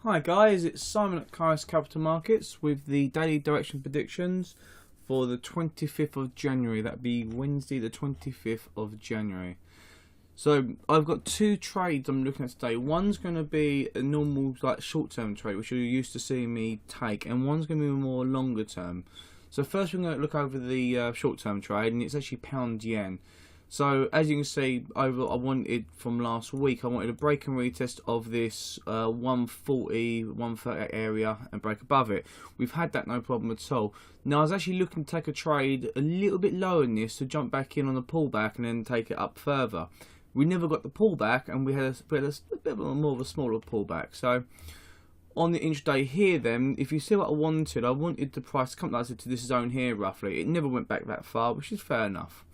Hi guys, it's Simon at Kairos Capital Markets with the daily direction predictions for the 25th of January. That'd be Wednesday the 25th of January. So I've got two trades I'm looking at today. One's going to be a normal short-term trade, which you're used to seeing me take, and one's going to be more longer term. So first we're going to look over the short-term trade, and it's actually pound yen. So as you can see, I wanted from last week, I wanted a break and retest of this 140, 138 area and break above it. We've had that, no problem at all. Now I was actually looking to take a trade a little bit lower than this to jump back in on the pullback and then take it up further. We never got the pullback, and we had a bit more of a smaller pullback. So on the intraday here then, if you see what I wanted the price to come, like I said, to this zone here roughly. It never went back that far, which is fair enough.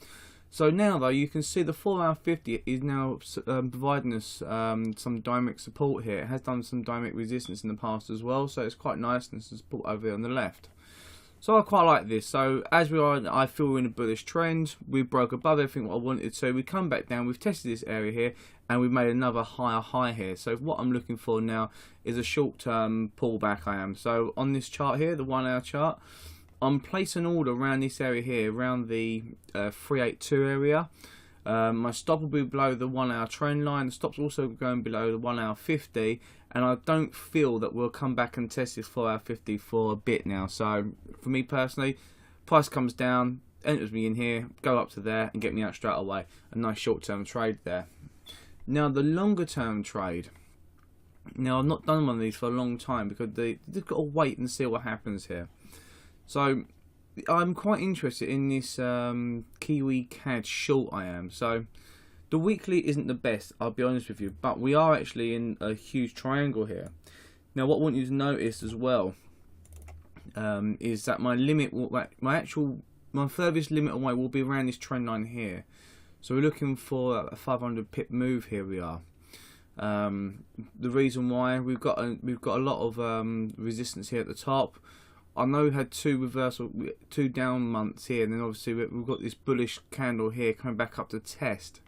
So now though, you can see the 4-hour 50 is now providing us some dynamic support here. It has done some dynamic resistance in the past as well, so it's quite nice, and some support over there on the left. So I quite like this. So as we are, I feel we're in a bullish trend. We broke above everything what I wanted to. We come back down, we've tested this area here, and we've made another higher high here. So what I'm looking for now is a short-term pullback I am. So on this chart here, the 1-hour chart, I'm placing an order around this area here, around the 382 area. My stop will be below the 1-hour trend line. The stop's also going below the 1-hour 50, and I don't feel that we'll come back and test this 4-hour 50 for a bit now. So for me personally, price comes down, enters me in here, go up to there, and get me out straight away. A nice short-term trade there. Now the longer-term trade. Now I've not done one of these for a long time because they've got to wait and see what happens here. So I'm quite interested in this Kiwi CAD short I am. So the weekly isn't the best, I'll be honest with you, but we are actually in a huge triangle here. Now what I want you to notice as well is that my limit, my furthest limit away will be around this trend line here. So we're looking for a 500 pip move here. We are. The reason why we've got a lot of resistance here at the top. I know we had two down months here, and then obviously we've got this bullish candle here coming back up to test.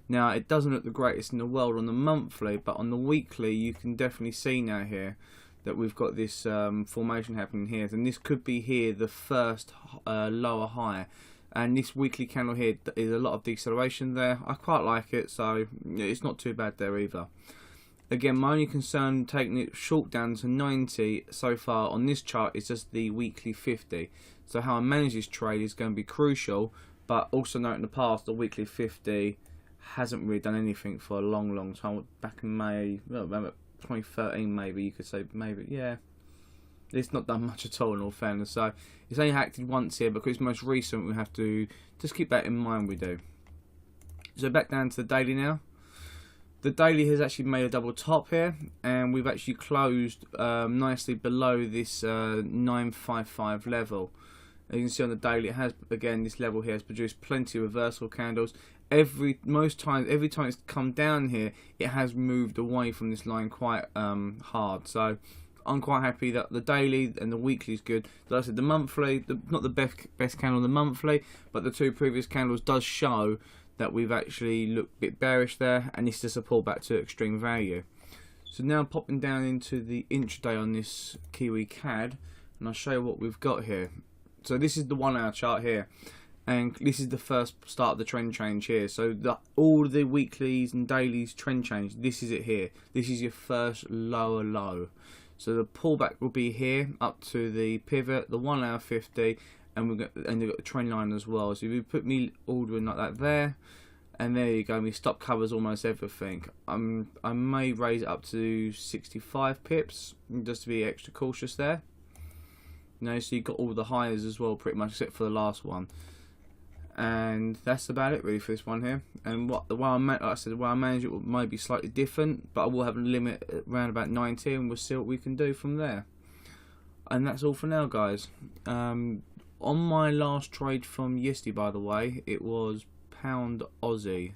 Now it doesn't look the greatest in the world on the monthly, but on the weekly you can definitely see now here that we've got this formation happening here, and this could be here the first lower high. And this weekly candle here is a lot of deceleration there. I quite like it, so it's not too bad there either. Again, my only concern taking it short down to 90 so far on this chart is just the weekly 50. So how I manage this trade is going to be crucial, but also note in the past the weekly 50 hasn't really done anything for a long time. Back in May, well, 2013 maybe, you could say, maybe, yeah. It's not done much at all in all fairness. So it's only acted once here, but because it's most recent we have to just keep that in mind we do. So back down to the daily now. The daily has actually made a double top here, and we've actually closed nicely below this 955 level. As you can see on the daily, it has, again, this level here has produced plenty of reversal candles. Every time it's come down here, it has moved away from this line quite hard. So I'm quite happy that the daily and the weekly is good. Like I said, the monthly, not the best candle on the monthly, but the two previous candles does show that we've actually looked a bit bearish there, and this is a pullback to extreme value. So now popping down into the intraday on this Kiwi CAD, and I'll show you what we've got here. So this is the 1-hour chart here, and this is the first start of the trend change here. So all the weeklies and dailies trend change, this is it here. This is your first lower low. So the pullback will be here up to the pivot, the 1-hour 50, and we've got the trend line as well. So if you put me ordering like that there, and there you go, my stop covers almost everything. I may raise it up to 65 pips just to be extra cautious there. You know, so you've got all the highs as well, pretty much, except for the last one. And that's about it really for this one here. And like I said, the way I manage it might be slightly different, but I will have a limit around about 90, and we'll see what we can do from there. And that's all for now, guys. On my last trade from yesterday, by the way, it was pound Aussie.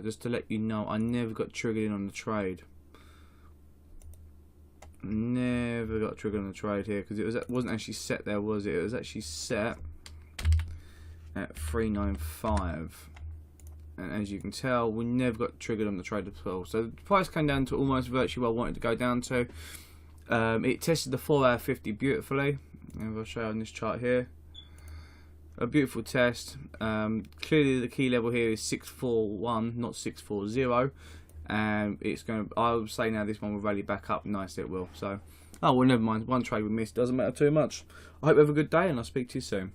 Just to let you know, I never got triggered in on the trade. Never got triggered on the trade here because it wasn't actually set there, was it? It was actually set at 395, and as you can tell, we never got triggered on the trade at all. So the price came down to almost virtually where I wanted to go down to. It tested the 4-hour 50 beautifully, and I'll show you on this chart here. A beautiful test. Clearly the key level here is 641, not 640, and it's going to, I would say now this one will rally back up nicely. It will. So, oh well, never mind, one trade we missed, doesn't matter too much. I hope you have a good day, and I'll speak to you soon.